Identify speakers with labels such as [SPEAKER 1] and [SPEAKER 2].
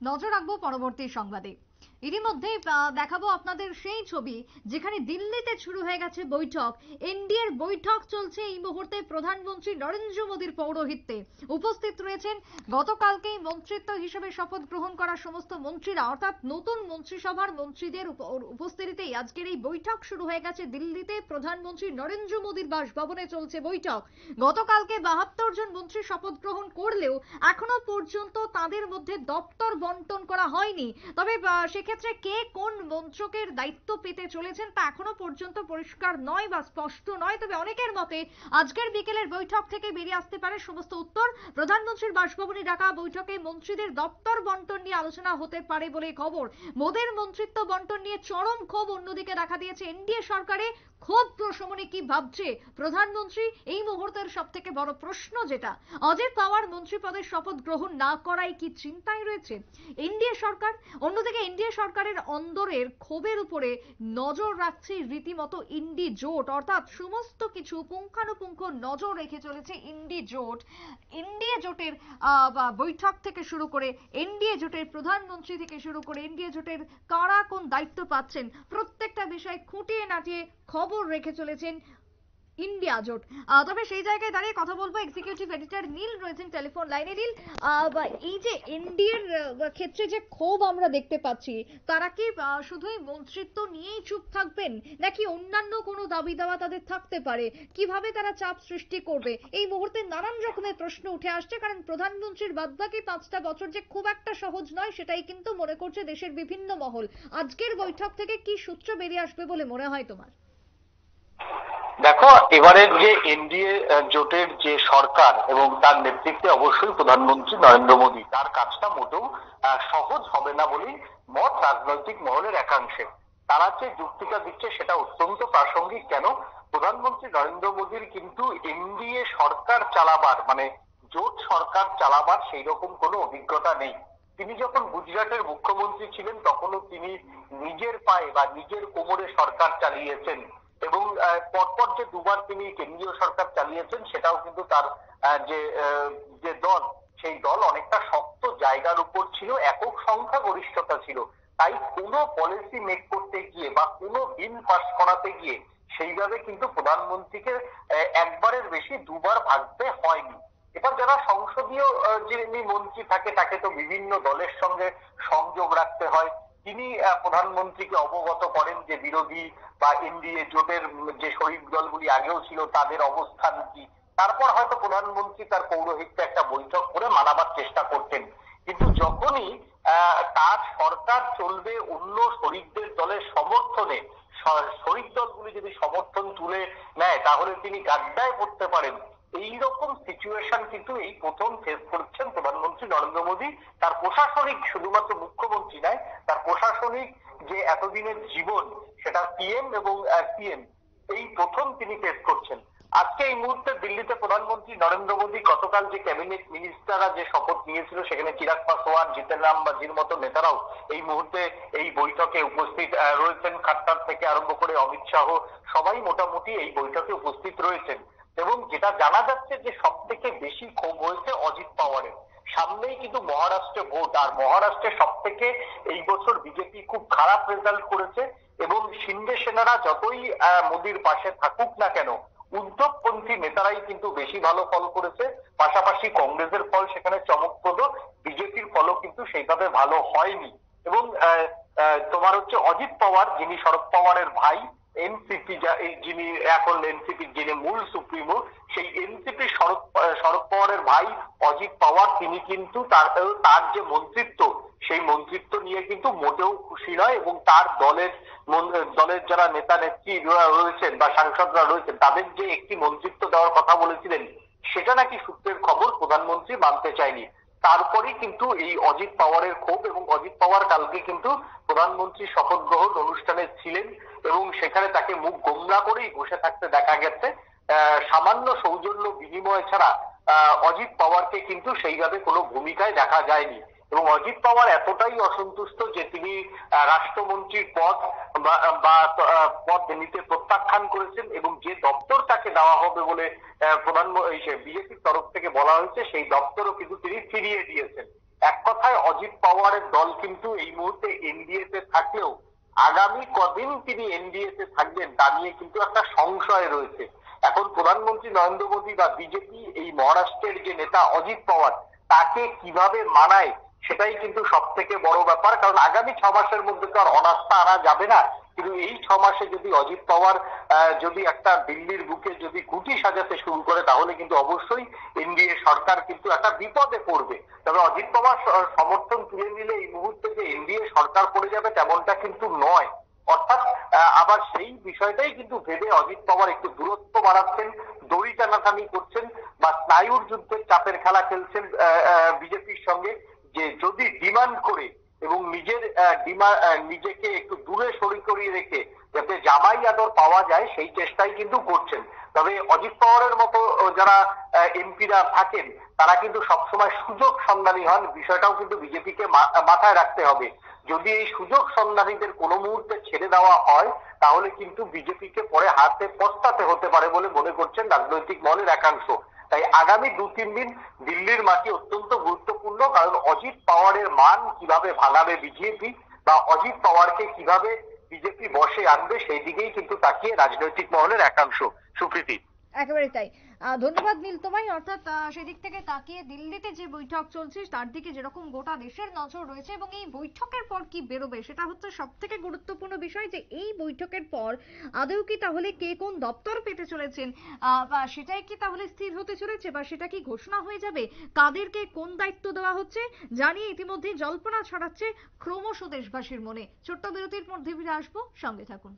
[SPEAKER 1] নজর রাখবো পরবর্তী সংবাদে। ইতিমধ্যে দেখাবো আপনাদের সেই ছবি যেখানে দিল্লিতে শুরু হয়ে গেছে বৈঠক। এনডিএর বৈঠক চলছে এই মুহূর্তে প্রধানমন্ত্রী নরেন্দ্র মোদীর পৌরোহিত্যে। উপস্থিত রয়েছেন গতকালকেই মন্ত্রিত্ব হিসেবে শপথ গ্রহণ করা সমস্ত মন্ত্রীরা, অর্থাৎ নতুন মন্ত্রিসভার মন্ত্রীদের উপস্থিতিতেই আজকের এই বৈঠক শুরু হয়ে গেছে দিল্লিতে। প্রধানমন্ত্রী নরেন্দ্র মোদীর বাসভবনে চলছে বৈঠক। গতকালকে 72 জন মন্ত্রী শপথ গ্রহণ করলেও এখনো পর্যন্ত তাদের মধ্যে দপ্তর বন্টন করা হয়নি। তবে সেক্ষেত্রে কে কোন মন্ত্রকের দায়িত্ব পেতে চলেছেন তা এখনো পর্যন্ত পরিষ্কার নয় বা স্পষ্ট নয়। তবে অনেকের মতে আজকের বিকেলের বৈঠক থেকে বেরিয়ে আসতে পারে সমস্ত উত্তর। প্রধানমন্ত্রীর বাসভবনে ডাকা বৈঠকে মন্ত্রীদের দপ্তর বন্টন নিয়ে আলোচনা হতে পারে বলে খবর। মোদীর মন্ত্রিত্ব বন্টন নিয়ে চরম ক্ষোভ অন্যদিকে দেখা দিয়েছে এনডিএ সরকারে। ক্ষোভ প্রশমনে কি ভাবছে প্রধানমন্ত্রী, এই মুহূর্তের সব থেকে বড় প্রশ্ন যেটা, অজিত পাওয়ার মন্ত্রী পদের শপথ গ্রহণ না করাই কি চিন্তায় রয়েছে এনডিএ সরকার? অন্যদিকে এনডিএ সরকারের অন্দরের ক্ষোভের উপরে নজর রাখছে রীতিমতো ইন্ডি জোট, অর্থাৎ সমস্ত কিছু পুঙ্খানুপুঙ্খ নজর রেখে চলেছে ইন্ডি জোট। এনডিএ জোটের বৈঠক থেকে শুরু করে এনডিএ জোটের প্রধানমন্ত্রী থেকে শুরু করে এনডিএ জোটের কারা কোন দায়িত্ব পাচ্ছেন প্রত্যেকটা বিষয় খুঁটিয়ে নাটিয়ে খবর রেখে চলেছেন ইন্ডিয়া জোট। তবে সেই জায়গায় দাঁড়িয়ে কথা বলবো, এক্সিকিউটিভ এডিটর নীল রয়েছেন টেলিফোন লাইনে। নীল, এই যে এনডিএর ক্ষেত্রে যে ক্ষোভ আমরা দেখতে পাচ্ছি, তারা কি শুধুই মন্ত্রিত্ব নিয়েই চুপ থাকবেন, নাকি অন্যান্য কোনো দাবি দাওয়া তাদের থাকতে পারে? কিভাবে তারা চাপ সৃষ্টি করবে এই মুহূর্তে নানান রকমের প্রশ্ন উঠে আসছে, কারণ প্রধানমন্ত্রীর বাদবাকি 5টা বছর যে খুব একটা সহজ নয় সেটাই কিন্তু মনে করছে দেশের বিভিন্ন মহল। আজকের বৈঠক থেকে কি সূত্র বেরিয়ে আসবে বলে মনে হয় তোমার?
[SPEAKER 2] দেখো, এবারের যে এনডিএ জোটের যে সরকার এবং তার নেতৃত্বে অবশ্যই প্রধানমন্ত্রী নরেন্দ্র মোদী, তার কাজটা মোটেও সহজ হবে না বলেই মত রাজনৈতিক মহলের একাংশের। তারা যে যুক্তিটা দিচ্ছে সেটা অত্যন্ত প্রাসঙ্গিক। কেন? প্রধানমন্ত্রী নরেন্দ্র মোদীর কিন্তু এনডিএ সরকার চালাবার, মানে জোট সরকার চালাবার সেই রকম কোনো অভিজ্ঞতা নেই। তিনি যখন গুজরাটের মুখ্যমন্ত্রী ছিলেন তখনও তিনি নিজের পায়ে বা নিজের কোমরে সরকার চালিয়েছেন, এবং পরপর যে দুবার তিনি কেন্দ্রীয় সরকার চালিয়েছেন সেটাও কিন্তু তার যে যে দল, সেই দল অনেকটা শক্ত জায়গার উপর ছিল, একক সংখ্যাগরিষ্ঠতা ছিল। তাই কোনো পলিসি মেক করতে গিয়ে বা কোনো বিল পাস করাতে গিয়ে সেইভাবে কিন্তু প্রধানমন্ত্রীকে একবারের বেশি দুবার ভাবতে হয়নি। এবার যারা সংসদীয় যিনি মন্ত্রী থাকে তাকে তো বিভিন্ন দলের সঙ্গে সংযোগ রাখতে হয়। তিনি প্রধানমন্ত্রীকে অবগত করেন যে বিরোধী বা এনডিএ জোটের যে শরিক দলগুলি আগেও ছিল তাদের অবস্থান কি। তারপর হয়তো প্রধানমন্ত্রী তার পৌরোহিত্যে একটা বৈঠক করে মানাবার চেষ্টা করতেন। কিন্তু যখনই তার সরকার চলবে অন্য শরিকদের দলের সমর্থনে, শরিক দলগুলি যদি সমর্থন তুলে নেয় তাহলে তিনি গাড্ডায় পড়তে পারেন। এইরকম সিচুয়েশন কিন্তু এই প্রথম ফেস করছেন প্রধানমন্ত্রী নরেন্দ্র মোদী। তার প্রশাসনিক, শুধুমাত্র মুখ্যমন্ত্রী নয়, তার প্রশাসনিক যে এতদিনের জীবন সেটা পিএম এবং সিএম এই প্রথম তিনি ফেস করছেন। আজকে এই মুহূর্তে দিল্লিতে প্রধানমন্ত্রী নরেন্দ্র মোদী গতকাল যে ক্যাবিনেট মিনিস্টাররা যে শপথ নিয়েছিল সেখানে চিরাগ পাসওয়ান, জিতেন রাম মাঝির মতো নেতারাও এই মুহূর্তে এই বৈঠকে উপস্থিত রয়েছেন। খাট্টার থেকে আরম্ভ করে অমিত শাহ সবাই মোটামুটি এই বৈঠকে উপস্থিত রয়েছেন। এবং যেটা জানা যাচ্ছে যে সব থেকে বেশি ক্ষোভ হয়েছে অজিত পাওয়ারের। সামনেই কিন্তু মহারাষ্ট্রে ভোট, আর মহারাষ্ট্রে সব থেকে এই বছর বিজেপি খুব খারাপ রেজাল্ট করেছে, এবং শিন্দে সেনারা যতই মোদীর পাশে থাকুক না কেন উদ্ধবপন্থী নেতারাই কিন্তু বেশি ভালো ফল করেছে। পাশাপাশি কংগ্রেসের ফল সেখানে চমকপ্রদ, বিজেপির ফলও কিন্তু সেইভাবে ভালো হয়নি। এবং তোমার হচ্ছে অজিত পাওয়ার, যিনি শরদ পাওয়ারের ভাই, এনসিপি যিনি এখন এনসিপির যিনি মূল সুপ্রিমো, সেই এনসিপি শরদ পাওয়ারের ভাই অজিত পাওয়ার তিনি কিন্তু তার যে মন্ত্রিত্ব সেই মন্ত্রিত্ব নিয়ে কিন্তু মোটেও খুশি নয়, এবং তার দলের যারা নেতা নেত্রী রয়েছেন বা সাংসদরা রয়েছেন তাদের যে একটি মন্ত্রিত্ব দেওয়ার কথা বলেছিলেন সেটা নাকি সূত্রের খবর প্রধানমন্ত্রী মানতে চায়নি। তারপরেই কিন্তু এই অজিত পাওয়ারের ক্ষোভ, এবং অজিত পাওয়ার কালকে কিন্তু প্রধানমন্ত্রী শপথ গ্রহণ অনুষ্ঠানে ছিলেন এবং সেখানে তাকে মুখ গোমড়া করেই বসে থাকতে দেখা গেছে। সামান্য সৌজন্য বিনিময় ছাড়া অজিত পাওয়ারকে কিন্তু সেইভাবে কোনো ভূমিকায় দেখা যায়নি। এবং অজিত পাওয়ার এতটাই অসন্তুষ্ট যে তিনি রাষ্ট্রমন্ত্রীর পদ নিতে প্রত্যাখ্যান করেছেন, এবং যে দপ্তর তাকে দেওয়া হবে বলে বিজেপির তরফ থেকে বলা হয়েছে সেই দপ্তরও কিন্তু তিনি ফিরিয়ে দিয়েছেন। এক কথায় অজিত পাওয়ারের দল কিন্তু এই মুহূর্তে এনডিএ তে থাকলেও আগামী কদিন তিনি এনডিএ তে থাকবেন তা নিয়ে কিন্তু একটা সংশয় রয়েছে। এখন প্রধানমন্ত্রী নরেন্দ্র মোদী বা বিজেপি এই মহারাষ্ট্রের যে নেতা অজিত পাওয়ার তাকে কিভাবে মানায় সেটাই কিন্তু সব থেকে বড় ব্যাপার। কারণ আগামী 6 মাসের মধ্যে তো আর অনাস্থা আনা যাবে না, কিন্তু এই 6 মাসে যদি অজিত পাওয়ার যদি একটা দিল্লির বুকে যদি গুটি সাজাতে শুরু করে তাহলে কিন্তু অবশ্যই এনডিএ সরকার কিন্তু একটা বিপদে পড়বে। তবে অজিত পাওয়ার সমর্থন তুলে নিলে এই মুহূর্তে যে এনডিএ সরকার পড়ে যাবে তেমনটা কিন্তু নয়। অর্থাৎ আবার সেই বিষয়টাই কিন্তু ভেবে অজিত পাওয়ার একটু দূরত্ব বাড়াচ্ছেন, দড়ি টানাটানি করছেন বা স্নায়ুর যুদ্ধের চাপের খেলা খেলছেন বিজেপির সঙ্গে, যে যদি ডিমান্ড করে এবং নিজেকে একটু দূরে সরিয়ে করিয়ে রেখে যাতে জামাই আদর পাওয়া যায় সেই চেষ্টাই কিন্তু করছেন। তবে অজিত পাওয়ারের মতো যারা এমপিরা থাকেন তারা কিন্তু সবসময় সুযোগ সন্ধানী হন, বিষয়টাও কিন্তু বিজেপিকে মাথায় রাখতে হবে। যদি এই সুযোগ সন্ধানীদের কোনো মুহূর্তে ছেড়ে দেওয়া হয় তাহলে কিন্তু বিজেপিকে পরে হাতে পস্তাতে হতে পারে বলে মনে করছেন রাজনৈতিক মহলের একাংশ। তাই আগামী 2-3 দিন দিল্লির মাটি অত্যন্ত গুরুত্বপূর্ণ, কারণ অজিত পাওয়ারের মান কিভাবে ভাঙাবে বিজেপি বা অজিত পাওয়ারকে কিভাবে বিজেপি বসে আনবে সেই দিকেই কিন্তু তাকিয়ে রাজনৈতিক মহলের একাংশ। সুপ্রীতি,
[SPEAKER 1] একেবারে তাই। ধন্যবাদ নীল তোমায়। অর্থাৎ সেদিক থেকে তাকিয়ে দিল্লিতে যে বৈঠক চলছে তার দিকে যেরকম গোটা দেশের নজর রয়েছে এবং এই বৈঠকের পর কি বেরোবে সেটা হচ্ছে সব থেকে গুরুত্বপূর্ণ বিষয়, যে এই বৈঠকের পর আদৌ কি তাহলে কে কোন দপ্তর পেতে চলেছেন বা সেটাই কি তাহলে স্থির হতে চলেছে বা সেটা কি ঘোষণা হয়ে যাবে, কাদেরকে কোন দায়িত্ব দেওয়া হচ্ছে জানিয়ে ইতিমধ্যে জল্পনা ছড়াচ্ছে ক্রমশ দেশবাসীর মনে। ছোট্ট বিরতির মধ্যে ফিরে আসবো, সঙ্গে থাকুন।